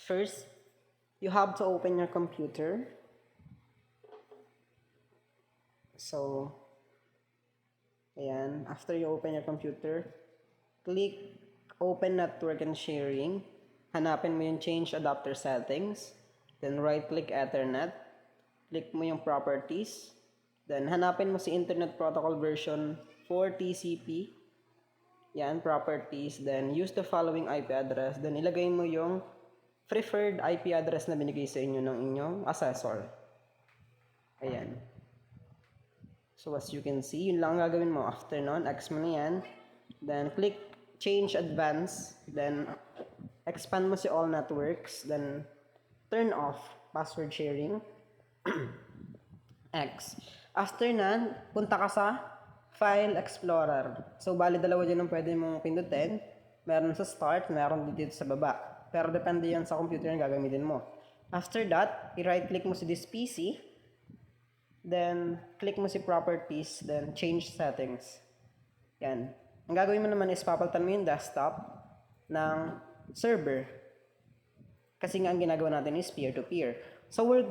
First, you have to open your computer. So, ayan, after you open your computer, click Open Network and Sharing. Hanapin mo yung Change Adapter Settings. Then right-click Ethernet. Click mo yung Properties. Then hanapin mo si Internet Protocol version 4 TCP. Yan, Properties. Then use the following IP address. Then ilagay mo yung preferred IP address na binigay sa inyo ng inyong assessor. Ayan. So as you can see, yun lang gagawin mo. After nun, X mo na yan. Then click Change Advanced. Then expand mo si All Networks. Then turn off password sharing. X. After nun, punta ka sa File Explorer. So bali dalawa dyan ang pwede mong pindutin. Meron sa start, meron dito sa baba. Pero depende yan sa computer na gagamitin mo. After that, i-right click mo si this PC. Then, click mo si Properties. Then, Change Settings. Yan. Ang gagawin mo naman is papalitan mo yung desktop ng server. Kasi nga ang ginagawa natin is peer-to-peer. So, work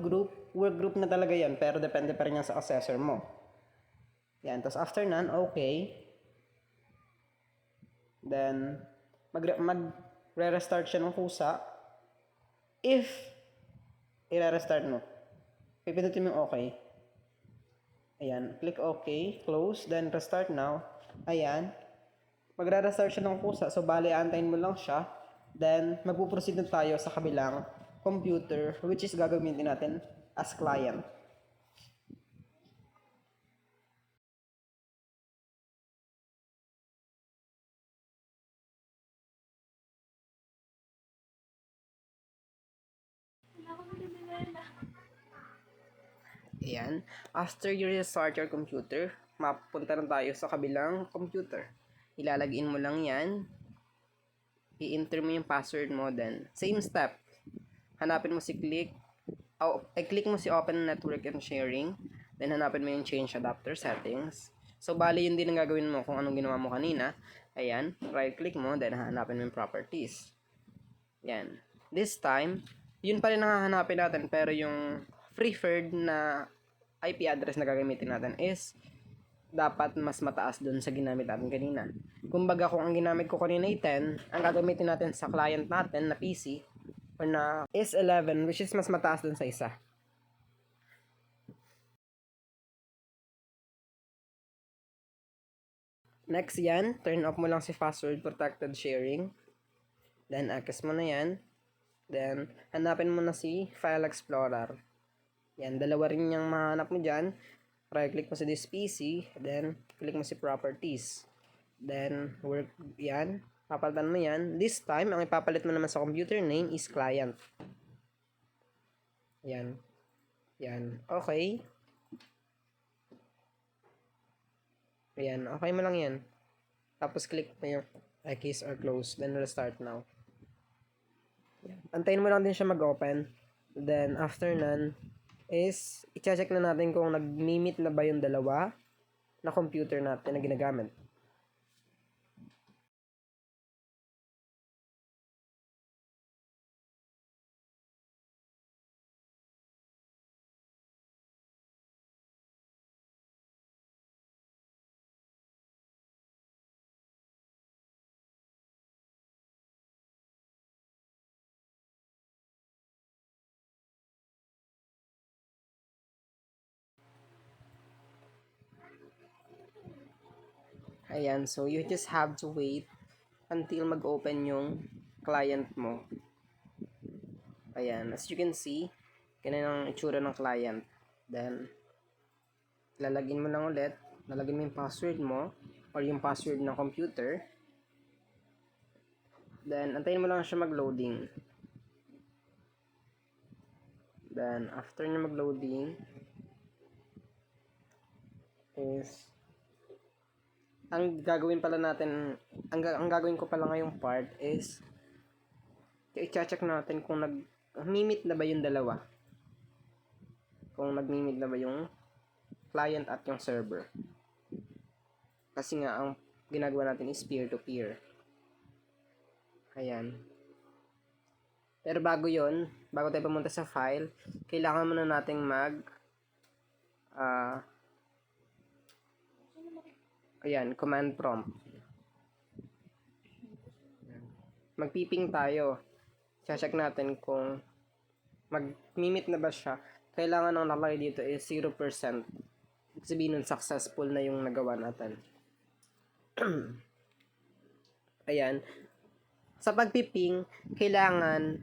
group na talaga yan. Pero depende pa rin yan sa assessor mo. Yan. Tapos after nun, okay. Then, magre-restart siya ng kusa. If i-restart mo, pipindutin mo yung okay. Ayan, click OK, close, then restart now. Ayan, magre-restart siya ng kusa. So, bali, antayin mo lang siya. Then, magpuproceed na tayo sa kabilang computer, which is gagamitin natin as client. Ayan, after you restart your computer, mapunta na tayo sa kabilang computer. Ilalagin mo lang yan. I-enter mo yung password mo, then same step. Hanapin mo si click mo si Open Network and Sharing. Then hanapin mo yung Change Adapter Settings. So bali yun din ang gagawin mo kung anong ginawa mo kanina. Ayan, right click mo, then hanapin mo yung Properties. Yan. This time, yun pa rin ang hahanapin natin, pero yung preferred na IP address na gagamitin natin is dapat mas mataas dun sa ginamit natin kanina. Kumbaga, kung ang ginamit ko kanina ay 10, ang gagamitin natin sa client natin na PC or na is 11, which is mas mataas dun sa isa. Next yan, turn off mo lang si password protected sharing. Then, access mo na yan. Then, hanapin mo na si File Explorer. Yan, dalawa rin yung mahanap mo dyan. Right-click mo sa this PC, then click mo si Properties. Then, work, yan. Papalitan mo yan. This time, ang ipapalit mo naman sa computer name is client. Yan. Yan. Okay. Ayan. Okay mo lang yan. Tapos, click mo yung X or close. Then, restart now. Yan. Antayin mo lang din siya mag-open. Then, after nun, is i-check na natin kung nag-meet na ba yung dalawa na computer natin na ginagamit. Ayan, so you just have to wait until mag-open yung client mo. Ayan, as you can see, ganyan ang itsura ng client. Then, lalagin mo lang ulit, lalagin mo yung password mo or yung password ng computer. Then, antayin mo lang siya mag-loading. Then, after niya mag-loading, is ang gagawin pala natin, ang gagawin ko pala ngayong part is i-check natin kung nag-meet na ba yung dalawa. Kung nag-meet na ba yung client at yung server. Kasi nga, ang ginagawa natin is peer-to-peer. Ayan. Pero bago tayo pumunta sa file, kailangan muna nating command prompt. Magpiping tayo. Check natin kung mag-mimit na ba siya. Kailangan ang nakalagay dito is 0%. Ibig sabihin nun, successful na yung nagawa natin. Ayan. Sa pagpiping, kailangan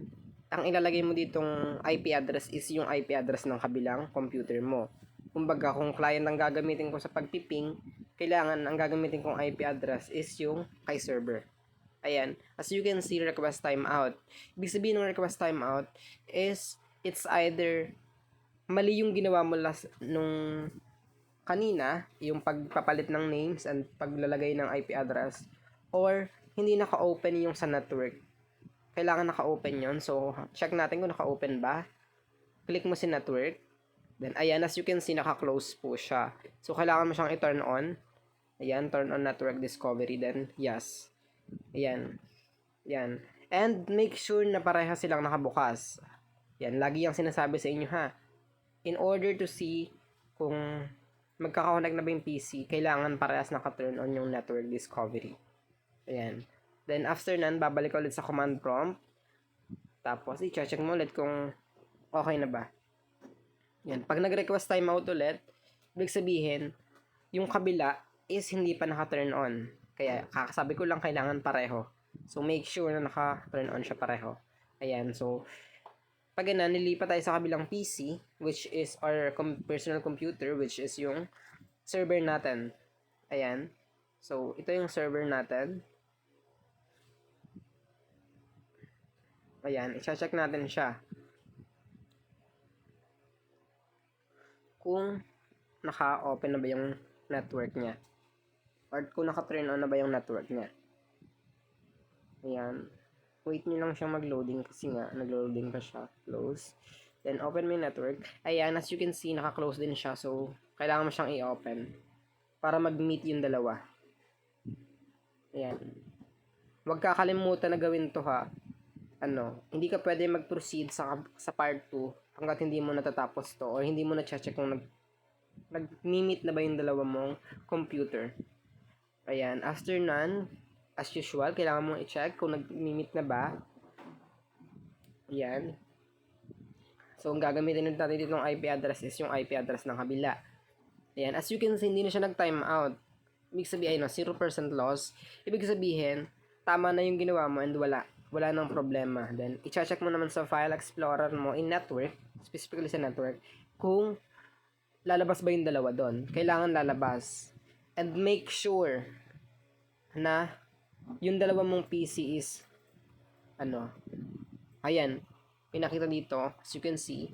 ang ilalagay mo ditong IP address is yung IP address ng kabilang computer mo. Kumbaga, kung client ang gagamitin ko sa pagpiping, kailangan ang gagamitin kong IP address is yung kay server. Ayan. As you can see, request timeout. Ibig sabihin ng request timeout is it's either mali yung ginawa mo nung kanina, yung pagpapalit ng names and paglalagay ng IP address, or hindi naka-open yung sa network. Kailangan naka-open yon. So, check natin kung naka-open ba. Click mo si network. Then, ayan, as you can see, naka-close po siya. So, kailangan mo siyang i-turn on. Ayan, turn on network discovery. Then, yes. Ayan. Yan. And make sure na pareha silang nakabukas. Yan, lagi yung sinasabi sa inyo ha. In order to see kung magkaka-connect na ba yung PC, kailangan parehas naka-turn on yung network discovery. Ayan. Then after nan, babalik ulit sa command prompt. Tapos, i-check mo ulit kung okay na ba. Yan. Pag nag-request timeout ulit, ibig sabihin, yung kabila is hindi pa naka-turn on. Kaya, kakasabi ko lang kailangan pareho. So, make sure na naka-turn on siya pareho. Ayan. So, pag ganun, nilipat tayo sa kabilang PC, which is our personal computer, which is yung server natin. Ayan. So, ito yung server natin. Ayan, i-check natin siya. Kung naka-open na ba yung network niya. Or kung naka-turn on na ba yung network niya. Ayan. Wait nyo lang siyang mag-loading kasi nga, nag-loading pa siya. Close. Then, open mo yung network. Ayan, as you can see, naka-close din siya. So, kailangan mo siyang i-open para mag-meet yung dalawa. Ayan. Huwag kakalimutan na gawin to ha. Hindi ka pwede mag-proceed sa part 2 hanggat hindi mo natatapos to or hindi mo na-check kung nag-meet na ba yung dalawa mong computer. Ayan, after none, as usual, kailangan mong i-check kung nag-meet na ba. Ayan. So, ang gagamitin natin dito ng IP address is yung IP address ng kabila. Ayan, as you can see, hindi na siya nag-time out. Ibig sabihin, 0% loss. Ibig sabihin, tama na yung ginawa mo and wala nang problema. Then, i-check mo naman sa file explorer mo in network, specifically sa network, kung lalabas ba yung dalawa doon. Kailangan lalabas. And make sure na yung dalawa mong PC is ayan, pinakita dito, as you can see,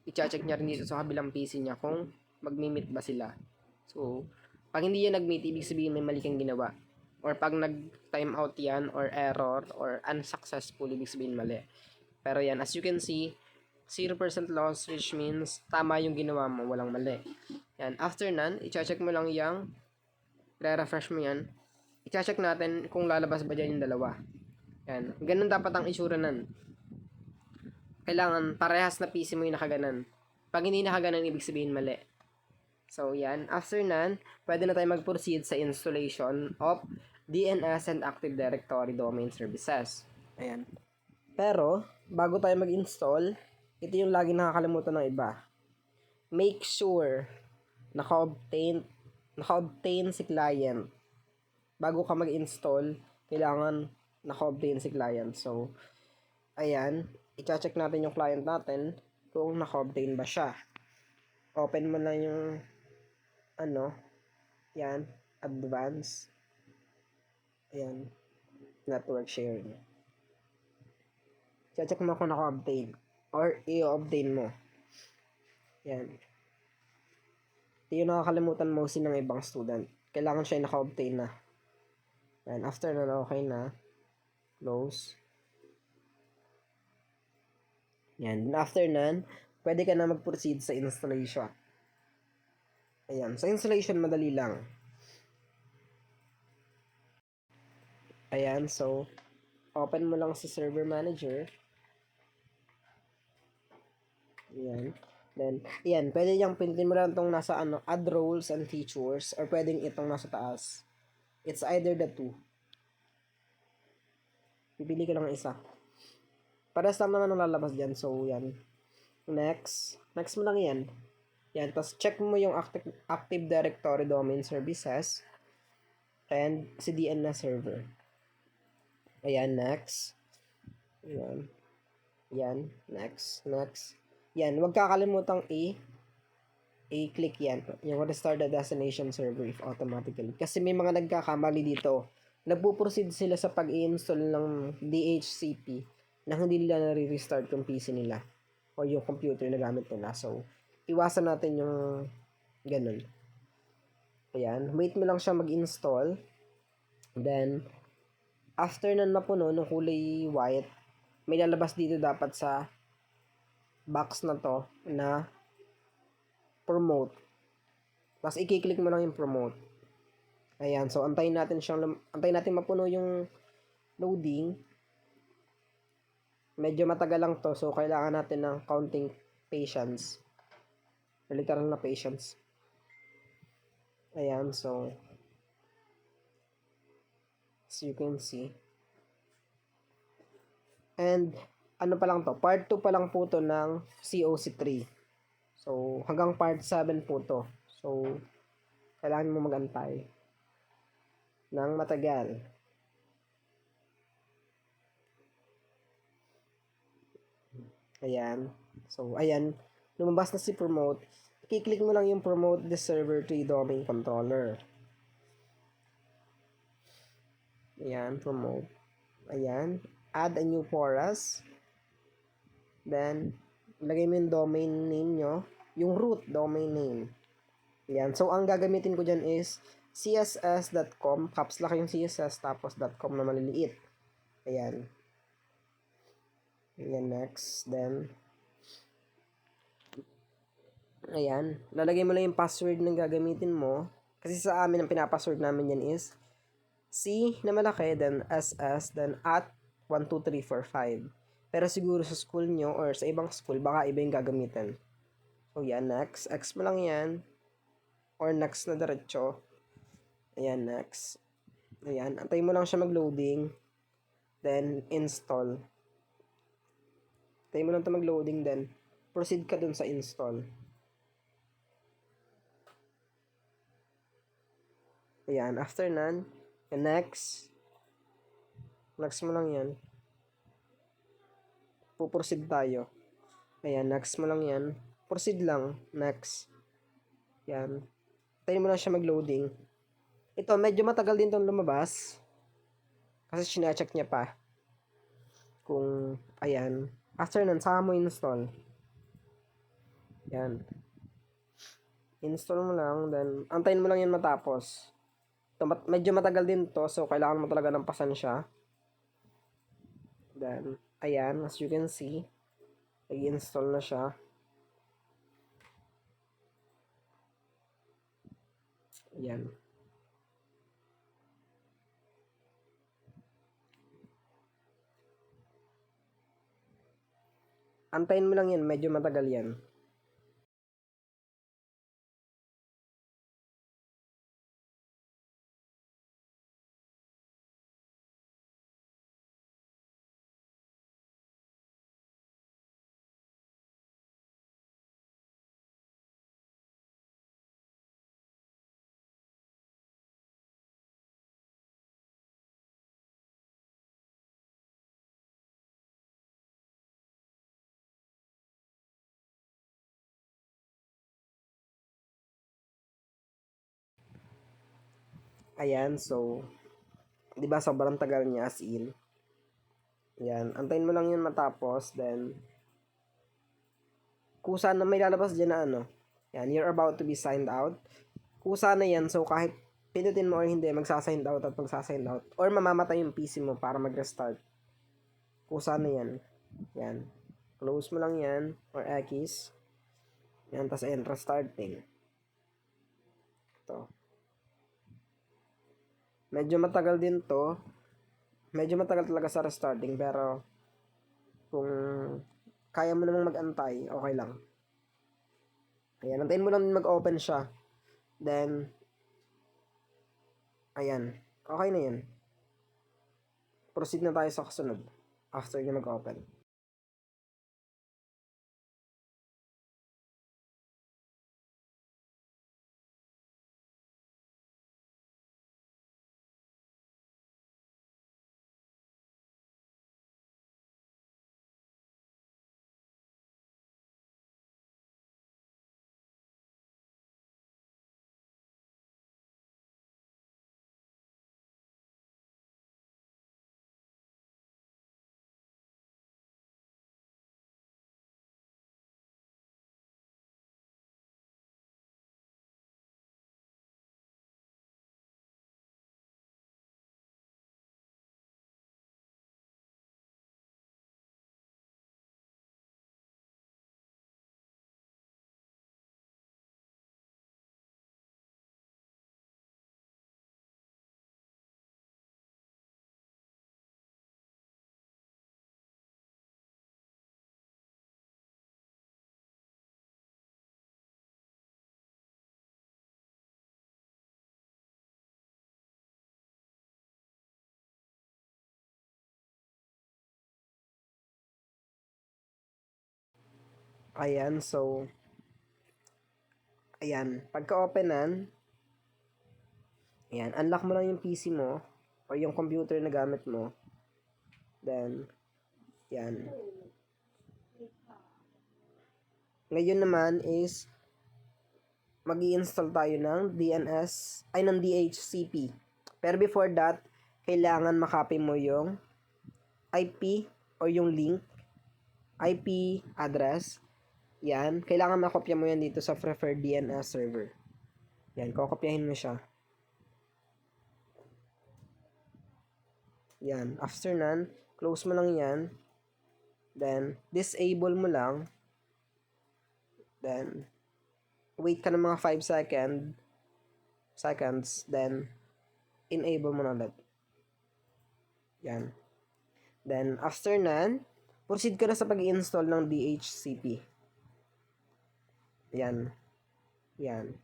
i-check niya rin dito sa kabilang PC niya kung mag-meet ba sila. So, pag hindi yan nag-meet, ibig sabihin may mali kang ginawa. Or pag nag-time out yan, or error, or unsuccessful, ibig sabihin mali. Pero yan, as you can see, 0% loss, which means tama yung ginawa mo, walang mali. Yan, after nan, i-check mo lang yung, re-refresh mo yan, i-check natin kung lalabas ba dyan yung dalawa. Yan, ganun dapat ang itsura nan. Kailangan parehas na PC mo yung nakaganan. Pag hindi nakaganan, ibig sabihin mali. So, yan. After nan, pwede na tayo mag-proceed sa installation of DNS and Active Directory Domain Services. Ayan. Pero, bago tayo mag-install, ito yung lagi nakakalimutan ng iba. Make sure naka-obtain si client. Bago ka mag-install, kailangan naka-obtain si client. So, ayan. I-check natin yung client natin kung naka-obtain ba siya. Open mo lang yung yan, advance. Ayan, network sharing. Check mo kung naka-obtain or i-obtain mo. Yan. Ito yung nakakalimutan mo ng ibang student. Kailangan siya naka-obtain na. And after na okay na, close. Yan. After nan, pwede ka na mag-proceed sa installation. Ayan. Sa installation, madali lang. Ayan. So, open mo lang sa server manager. Ayan. Then, ayan, pwede yung pindutin mo lang itong nasa add roles and features, or pwedeng itong nasa taas. It's either the two. Pipili ka lang isa. Parehas lang naman ang lalabas dyan. So, yan. Next. Next mo lang yan. Yan. Tapos, check mo yung Active Directory Domain Services and si DNS server. Ayan, next. Ayan. Yan. Next. Next. Yan. Huwag kakalimutang i-click yan. Yung restart the destination server if automatically. Kasi may mga nagkakamali dito. Nagpo-proceed sila sa pag-i-install ng DHCP na hindi nila nare-restart yung PC nila o yung computer na gamit nila. So, iwasan natin yung ganun. Ayan. Wait mo lang siya mag-install. Then, after na napuno ng kulay white, may lalabas dito dapat sa box na to na promote. Tapos i-click mo lang yung promote. Ayan, so antayin natin mapuno yung loading. Medyo matagal lang to, so kailangan natin ng counting patience. Literal na patience. Ayan, so as you can see. And ano pa lang to? Part 2 pa lang po to ng COC3. So, hanggang part 7 po to. So, kailangan mo magantay ng matagal. Ayan. So, ayan. Lumabas na si promote. I-click mo lang yung promote the server to domain controller. Ayan, promote. Ayan. Add a new for us. Then, lagay mo yung domain name nyo. Yung root domain name. Ayan. So, ang gagamitin ko dyan is css.com. Caps lock yung css tapos .com na maliliit. Ayan. Ayan, next. Then, ayan. Lalagay mo lang yung password na gagamitin mo. Kasi sa amin, ang pinapassword namin yan is C na malaki, then SS, then at 12345. Pero siguro sa school nyo or sa ibang school, baka iba yung gagamitin. So, yan, next. X mo lang yan. Or next na diretso. Ayan, next. Ayan, antay mo lang siya mag-loading. Then, install. Antay mo lang ito mag-loading, then proceed ka dun sa install. Ayan, after nan, next. Next mo lang yan. Puproceed tayo. Ayan, next mo lang yan. Proceed lang. Next. Yan. Tayo mo lang siya mag-loading. Ito, medyo matagal din itong lumabas. Kasi sinacheck niya pa. Kung, ayan. After nun, saka mo install. Yan. Install mo lang, then, antayin mo lang yan matapos. Ito, medyo matagal din to, so kailangan mo talaga ng pasensya. Then, ayan, as you can see, nag-install na siya. Ayan. Antayin mo lang yan, medyo matagal yan. Ayan, so, di ba sobrang tagal niya as in. Ayan, antayin mo lang yun matapos, then, kusa na may lalabas dyan na ano. Yan, you're about to be signed out. Kusa na yan, so kahit pindutin mo or hindi, magsasign out at magsasign out. Or mamamatay yung PC mo para mag-restart. Kusa na yan. Yan. Close mo lang yan, or X. Yan, tas ayan, restarting. Ito. Medyo matagal din to. Medyo matagal talaga sa restarting, pero kung kaya mo namang mag-antay, okay lang. Ayan, antayin mo lang din mag-open siya. Then, ayan. Okay na yan. Proceed na tayo sa kasunod. After niya mag-open. Ayan, so, ayan. Pagka-openan, ayan, unlock mo lang yung PC mo or yung computer na gamit mo. Then, yan. Ngayon naman is mag-i-install tayo ng ng DHCP. Pero before that, kailangan makopy mo yung IP or yung link, IP address. Yan, kailangan makopya mo yan dito sa preferred DNS server. Yan, kokopyahin mo siya. Yan, after nan, close mo lang yan. Then, disable mo lang. Then, wait ka ng mga 5 seconds. Then, enable mo na ulit. Yan. Then, after nan, proceed ka na sa pag-install ng DHCP. Yan. Yan.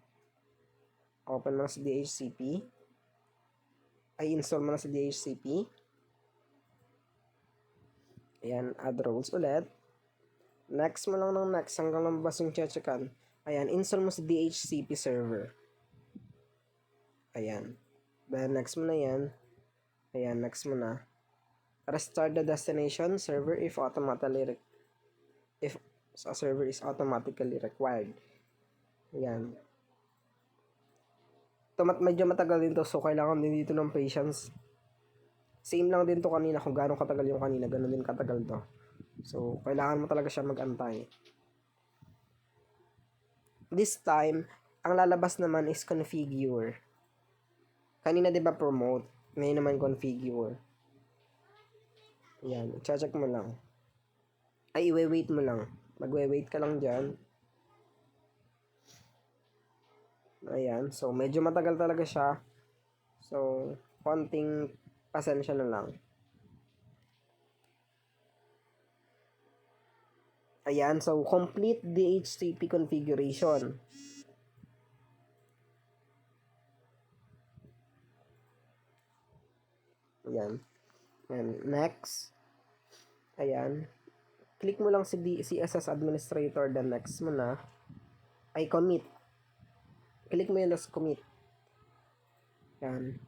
Open mo na sa DHCP. Ay, install mo na sa DHCP. Ayan, add roles ulit. Next mo lang ng next hanggang lumabas yung checkan. Ayan, install mo sa DHCP server. Ayan. Then, next mo na yan. Ayan, next mo na. Restart the destination server if a server is automatically required. Ayan. Medyo matagal din to, so kailangan din dito ng patience. Same lang din to kanina, kung gaano katagal yung kanina, ganoon din katagal to. So, kailangan mo talaga siya mag-antay. This time, ang lalabas naman is configure. Kanina 'di ba promote? Ngayon naman configure. Ayan, i-check mo lang. Ay, i-wait mo lang. Magwe-wait ka lang dyan. Ayan, so medyo matagal talaga siya. So, konting pasensya na lang. Ayan, so complete DHCP configuration. Ayan. And next. Ayan. Click mo lang si CSS Administrator, then next mo na ay commit. Click mo yun as commit. Yan.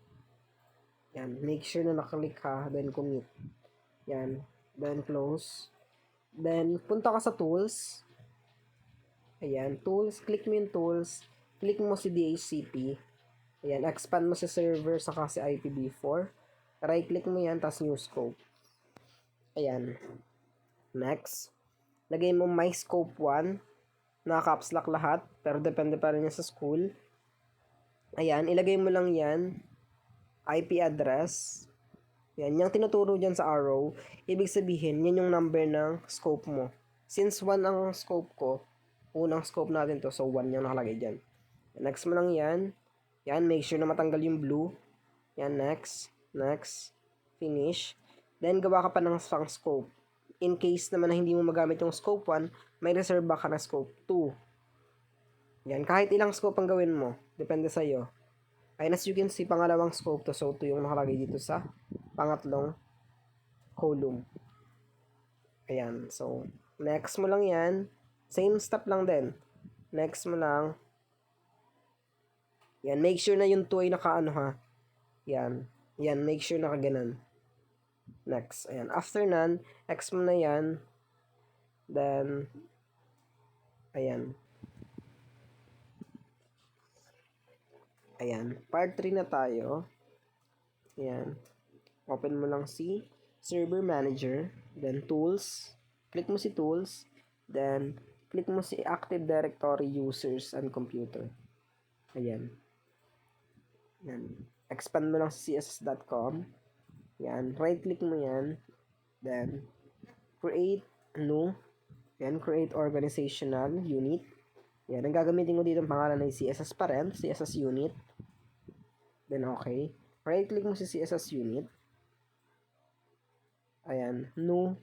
Yan. Make sure na nakalik ka, then commit. Yan. Then close. Then, punta ka sa tools. Ayan. Tools. Click mo yung tools. Click mo si DHCP. Ayan. Expand mo si server saka si IPv4. Right click mo yan, tapos new scope. Ayan. Next. Lagay mo my scope 1. Naka-caps lock lahat, pero depende pa rin yan sa school. Ayan, ilagay mo lang yan. IP address. Yan, yung tinuturo dyan sa arrow, ibig sabihin, yan yung number ng scope mo. Since 1 ang scope ko, unang scope natin to, so 1 yung nakalagay dyan. Next mo lang yan. Yan, make sure na matanggal yung blue. Yan, next, finish. Then, gawa ka pa ng pang scope. In case naman na hindi mo magamit yung scope 1, may reserve ka na scope 2. Yan, kahit ilang scope ang gawin mo. Depende sa'yo. Ayun, as you can see, pangalawang scope to. So, ito yung nakalagay dito sa pangatlong column. Ayan. So, next mo lang yan. Same step lang din. Next mo lang. Yan. Make sure na yung 2 ay nakaano ha. Yan. Yan. Make sure nakaganan. Next. Ayan. After nun, X mo na yan. Then, ayan. Ayan. Part 3 na tayo. Ayan. Open mo lang si Server Manager. Then, Tools. Click mo si Tools. Then, click mo si Active Directory Users and Computer. Ayan. Ayan. Expand mo lang si css.com. Ayan. Right-click mo yan. Then, create new. Ayan. Create organizational unit. Ayan. Ang gagamitin ko dito ang pangalan ay CSS pa rin. CSS unit. Then, okay. Right-click mo si CSS unit. Ayan. New.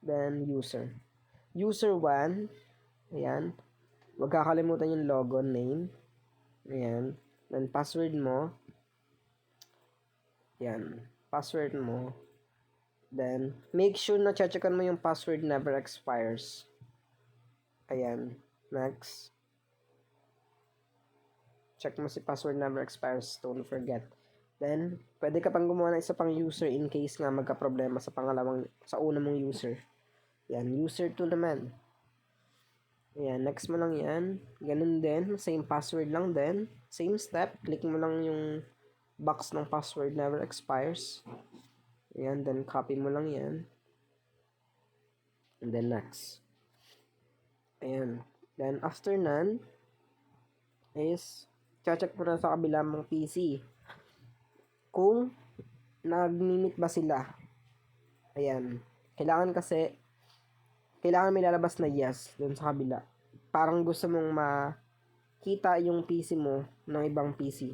Then, user. User 1. Ayan. Huwag kakalimutan yung logo name. Ayan. Then, password mo. Ayan. Password mo. Then, make sure na checkan mo yung password never expires. Ayan. Next. Check mo si password never expires. Don't forget. Then, pwede ka pang gumawa ng isa pang user in case nga magka-problema sa una mong user. Yan, user 2 naman. Ayan, next mo lang yan. Ganun din, same password lang din. Same step, click mo lang yung box ng password never expires. Ayan, then copy mo lang yan. And then next. Ayan. Then after none, is check mo na sa kabila mong PC kung nag-mimit ba sila. Ayan. Kailangan may lalabas na yes dun sa kabila. Parang gusto mong makita yung PC mo ng ibang PC.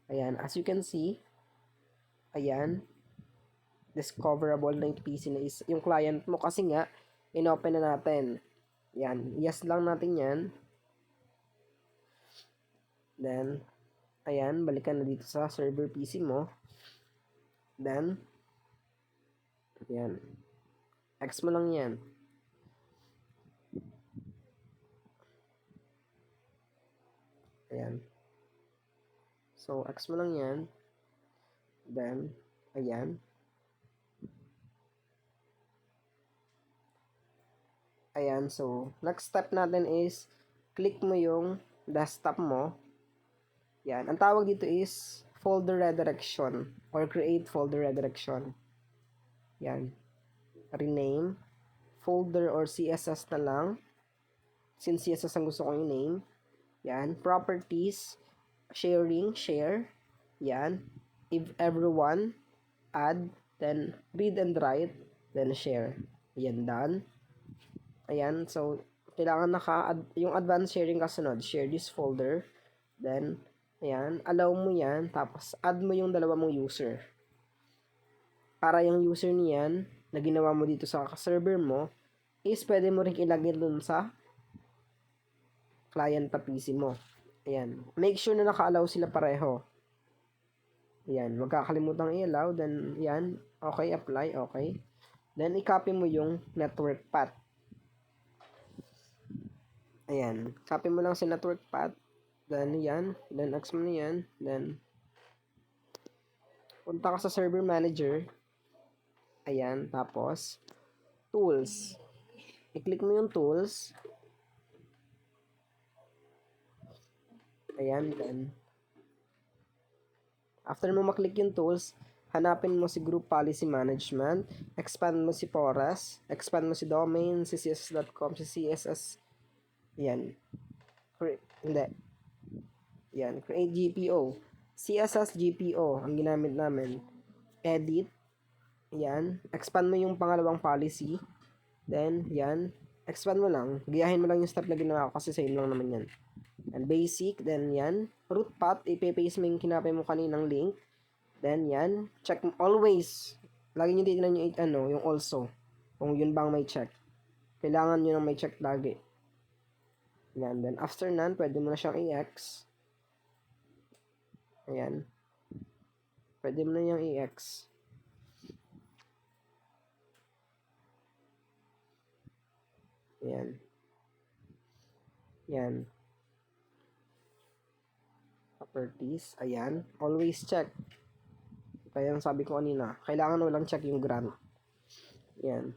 Ayan. As you can see, ayan, discoverable na yung PC na is yung client mo kasi nga, inopen na natin. Ayan. Yes lang natin yan. Then, ayan, balikan na dito sa server PC mo. Then, ayan. X mo lang yan. Ayan. So, X mo lang yan. Then, ayan. Ayan, so, next step natin is, click mo yung desktop mo. Yan. Ang tawag dito is folder redirection or create folder redirection. Yan. Rename. Folder or CSS na lang. Since CSS ang gusto kong i-name. Yan. Properties. Sharing. Share. Yan. If everyone. Add. Then read and write. Then share. Yan. Done. Ayan. So, kailangan yung advanced sharing kasunod. Share this folder. Then, ayan, allow mo yan, tapos add mo yung dalawa mong user. Para yung user niyan, na ginawa mo dito sa server mo, is pwede mo rin ilagay dun sa client na PC mo. Ayan. Make sure na naka-allow sila pareho. Ayan. Huwag kakalimutan i-allow. Then, yan. Okay, apply. Okay. Then, i-copy mo yung network path. Ayan. Copy mo lang sa network path. Then, yan. Then, X mo na yan. Then, punta ka sa server manager. Ayan. Tapos, tools. I-click mo yung tools. Ayan. Then, after mo maklik yung tools, hanapin mo si group policy management. Expand mo si Porras. Expand mo si domain, si css.com, si CSS. Ayan. Hindi. Yan, create GPO. CSS GPO ang ginamit namin. Edit. Yan. Expand mo yung pangalawang policy. Then, yan. Expand mo lang. Gayahin mo lang yung step na ginawa ko kasi same lang naman yan. And basic. Then, yan. Root path. Ipe-paste mo yung kinapay mo kaninang link. Then, yan. Check always. Lagi nyo titignan yung also. Kung yun bang may check. Kailangan nyo nang may check lagi. Yan. Then, after nun, pwede mo na siyang i-X. Ayan. Pwede mo na yung i-X. Ayan. Yan. Properties. Ayan. Always check. Kaya yung sabi ko kanina, kailangan walang check yung grant. Yan.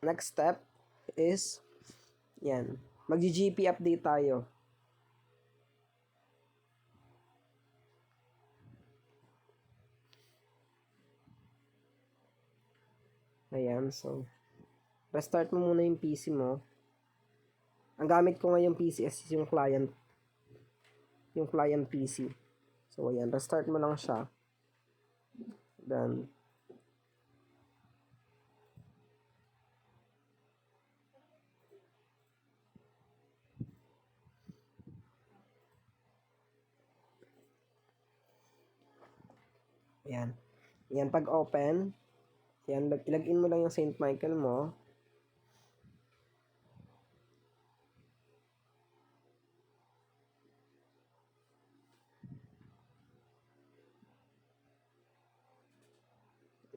Next step is, yan. Mag-GP update tayo. Ayan, so, restart mo muna yung PC mo. Ang gamit ko ngayong PC is yung client PC. So, ayan, restart mo lang siya. Then, ayan. Ayan, pag open, ayan, ilagin mo lang yung St. Michael mo.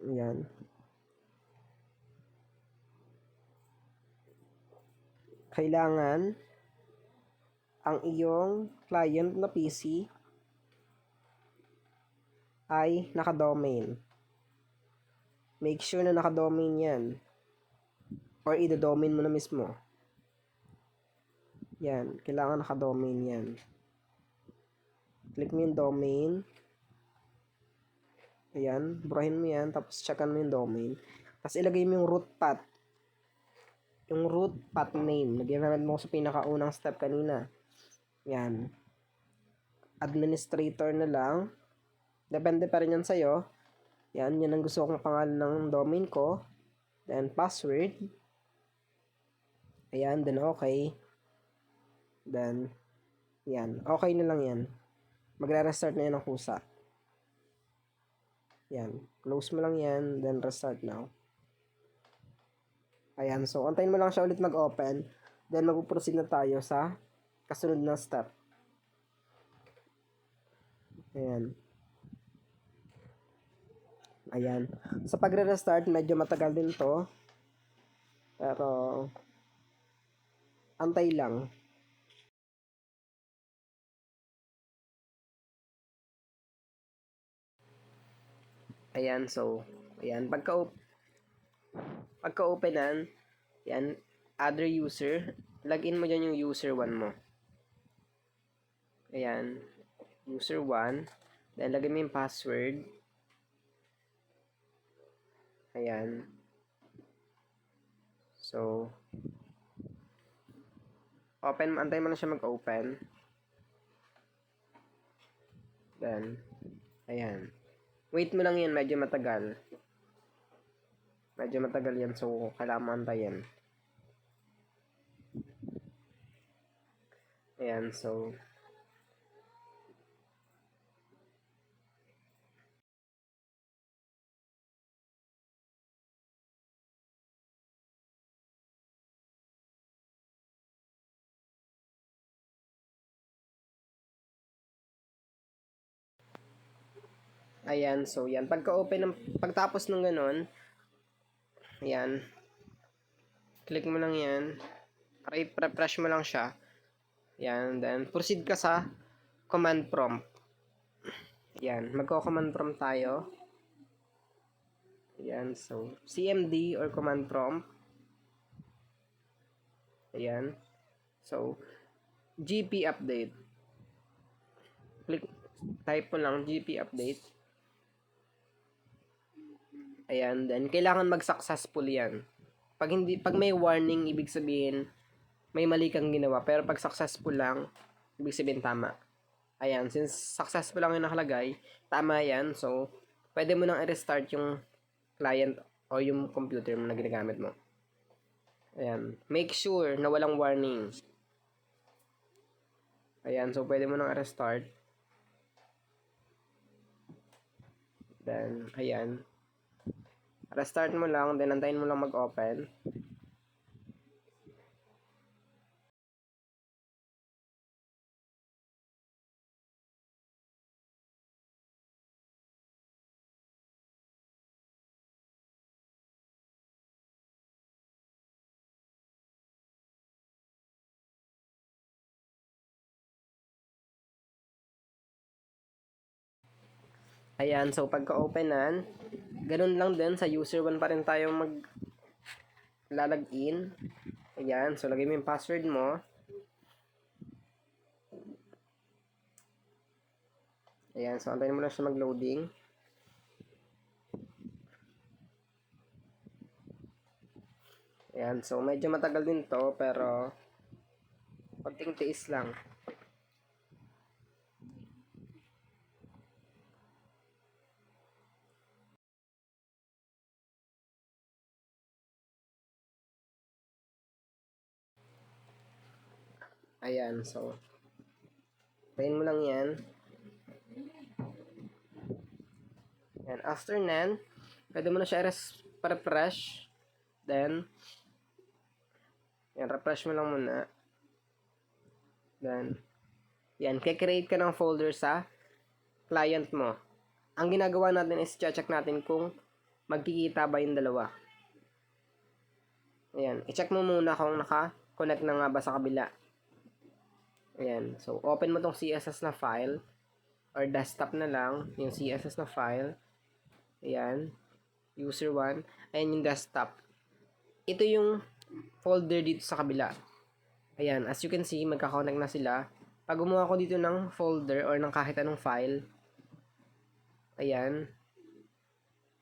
Ayan. Kailangan ang iyong client na PC ay naka-domain. Make sure na naka-domain yan. Or i-domain mo na mismo. Yan. Kailangan naka-domain yan. Click mo yung domain. Ayan. Burahin mo yan. Tapos checkan mo yung domain. Tapos ilagay mo yung root path. Yung root path name. Nag-gamit mo sa pinakaunang step kanina. Yan. Administrator na lang. Depende pa rin yan sa'yo. Yan. Yan ang gusto kong pangalan ng domain ko. Then password. Ayan. Then okay. Then yan. Okay na lang yan. Magre-restart na yan ng kusa. Yan. Close mo lang yan. Then restart now. Ayan. So, antayin mo lang siya ulit mag-open. Then, mag-proceed na tayo sa kasunod na step. Ayan. Ayan. Sa pagre-restart, medyo matagal din to. Pero, antay lang. Ayan. So, ayan. Pagka-openan, yan, other user, login mo dyan yung user 1 mo. Ayan, user 1, then lagay mo yung password. Ayan. So, open, antay mo na siya mag-open. Then, ayan. Wait mo lang yan, medyo matagal. Medyo matagal yan, so kailangan mo antayin. Ayan, so ayan, so yan. Pagtapos ng ganun, ayan, click mo lang yan. Refresh mo lang siya. Yan, then proceed ka sa command prompt. Yan, magko-command prompt tayo. Yan, so CMD or command prompt. Ayan. So, GP update. Type mo lang GP update. Ayan, then kailangan mag-successful yan. Pag may warning, ibig sabihin may mali kang ginawa. Pero pag successful lang, ibig sabihin tama. Ayan, since successful lang yung nakalagay, tama yan. So, pwede mo nang i-restart yung client o yung computer mo na ginagamit mo. Ayan, make sure na walang warning. Ayan, so pwede mo nang i-restart. Then, ayan. Restart mo lang, then antayin mo lang mag-open. Ayan, so pagka-openan, ganun lang din, sa user 1 pa rin tayo mag-login. Ayan, so lagay mo yung password mo. Ayan, so antayin mo lang siya mag-loading. Ayan, so medyo matagal din to, pero konting tiis lang. Ayan, so tayin mo lang yan. And after nan, pwede mo na siya refresh. Then, yan, refresh mo lang muna. Then, yan, kikreate ka ng folder sa client mo. Ang ginagawa natin is check natin kung magkikita ba yung dalawa. Ayan, i-check mo muna kung naka-connect na nga ba sa kabila. Ayan, so open mo tong CSS na file or desktop na lang, yung CSS na file. Ayan, user 1. Ayan yung desktop. Ito yung folder dito sa kabila. Ayan, as you can see, magka-connect na sila. Pag gumawa ko dito ng folder or ng kahit anong file, ayan,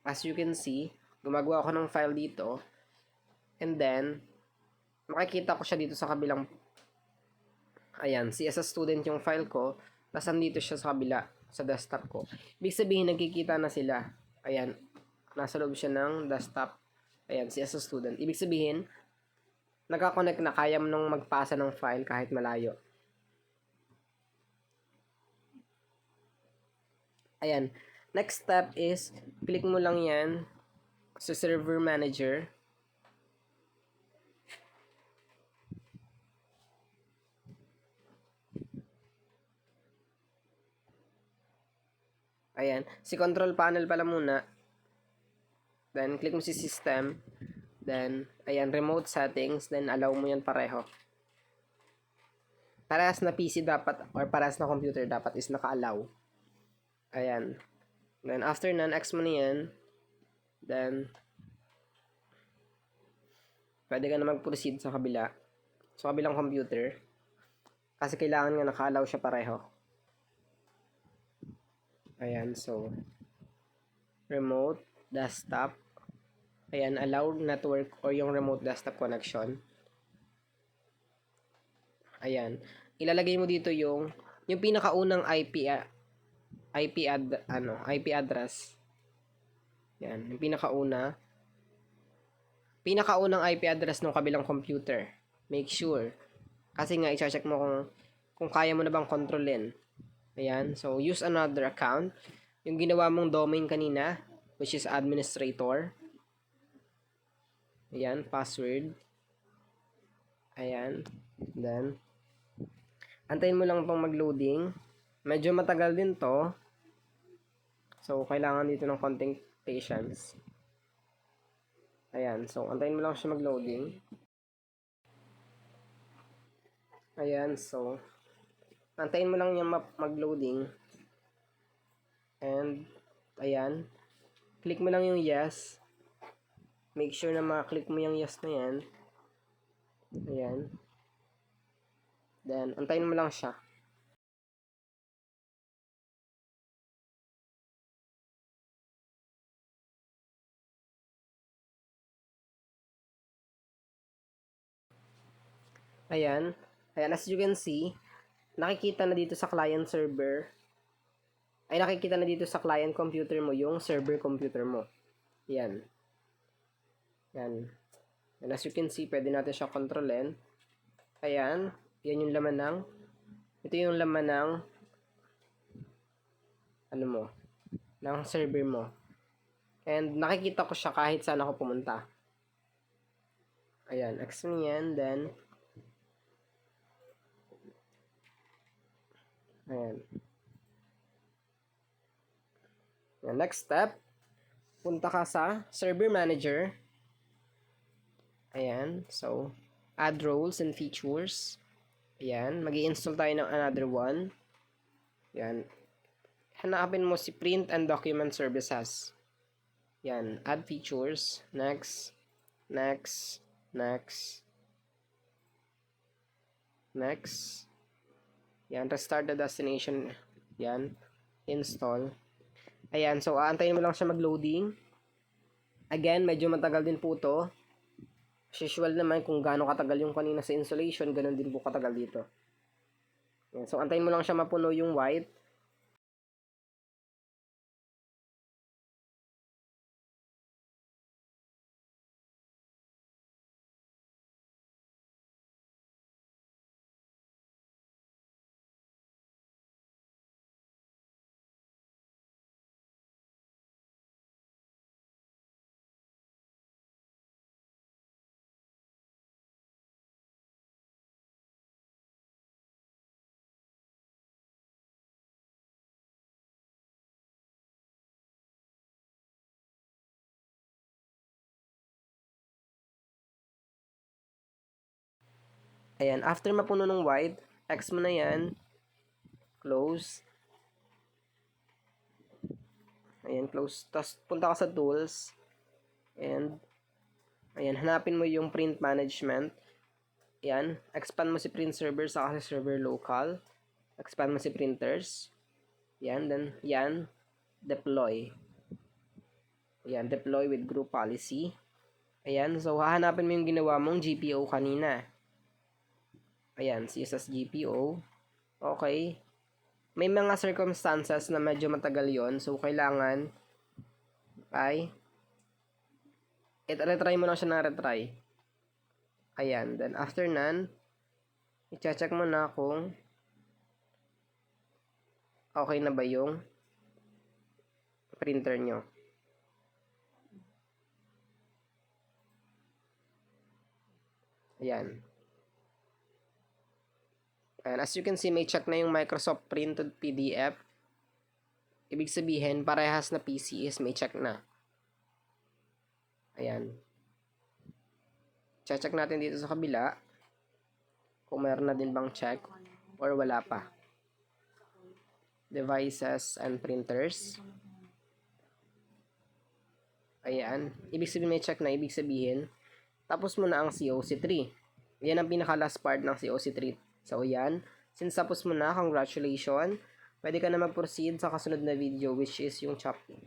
as you can see, gumagawa ko ng file dito. And then, makikita ko siya dito sa kabilang, ayan, CSS student yung file ko. Tapos andito siya sa kabila, sa desktop ko. Ibig sabihin, nagkikita na sila. Ayan, nasa loob siya ng desktop. Ayan, CSS student. Ibig sabihin, nagka-connect na, kaya mo nang magpasa ng file kahit malayo. Ayan, next step is, click mo lang yan sa server manager. Ayan, si control panel pala muna. Then, click mo si system. Then, ayan, remote settings. Then, allow mo yan pareho. Parehas na PC dapat, or parehas na computer dapat is naka-allow. Ayan. Then, after nun, X mo na yan. Then, pwede ka na mag-proceed sa kabila. Sa kabilang computer. Kasi kailangan nga naka-allow siya pareho. Ayan, so, remote, desktop. Ayan, allowed network or yung remote desktop connection. Ayan. Ilalagay mo dito yung pinakaunang IP address. Yan, yung pinakaunang IP address ng kabilang computer. Make sure. Kasi nga i-check mo kung kaya mo na bang kontrolin. Ayan, so use another account. Yung ginawa mong domain kanina, which is administrator. Ayan, password. Ayan, then antayin mo lang itong mag-loading. Medyo matagal din to. So, kailangan dito ng konting patience. Ayan, so antayin mo lang siya mag-loading. Ayan, so antayin mo lang yung mag-loading. And, ayan, click mo lang yung yes. Make sure na ma-click mo yung yes na yan. Ayan. Then, antayin mo lang siya. Ayan. Ayan, as you can see, nakikita na dito sa client server, ay nakikita na dito sa client computer mo yung server computer mo. Yan. Yan. And as you can see, pwede natin siya kontrolin. Ayan. Yan yung laman ng, ito yung laman ng, ano mo, ng server mo. And nakikita ko siya kahit saan ako pumunta. Ayan. X mo yan. Then, ayan. Ayan. Next step, punta ka sa server manager. Ayan. So, add roles and features. Ayan. Mag-i-install tayo ng another one. Ayan. hanapin mo si Print and Document Services. Yan, add features, next, next, next, next. Yan, restart the destination. Yan, install. Ayan, so aantayin mo lang siya mag-loading. Again, medyo matagal din po to. As usual naman, kung gaano katagal yung kanina sa installation, ganun din po katagal dito. Ayan, so antayin mo lang siya mapuno yung white. Ayan, after mapuno ng white, X mo na yan. Close. Ayan, close. Tapos, punta ka sa tools. And, ayan, hanapin mo yung print management. Ayan, expand mo si print server sa kasi server local. Expand mo si printers. Ayan, then, yan, deploy. Ayan, deploy with group policy. Ayan, so hahanapin mo yung ginawa mong GPO kanina. Ayan, CSS GPO. Okay. May mga circumstances na medyo matagal yon, so kailangan ay retry mo lang siya na retry. Ayan, then after nan, i-check mo na kung okay na ba yung printer nyo. Ayan. And as you can see, may check na yung Microsoft Printed PDF. Ibig sabihin, parehas na PC is may check na. Ayan. Check natin dito sa kabila kung meron na din bang check or wala pa. Devices and printers. Ayan. Ibig sabihin may check na. Ibig sabihin, tapos mo na ang COC3. Yan ang pinaka last part ng COC3. So, yan. Since tapos mo na, congratulations. Pwede ka na mag-proceed sa kasunod na video which is yung COC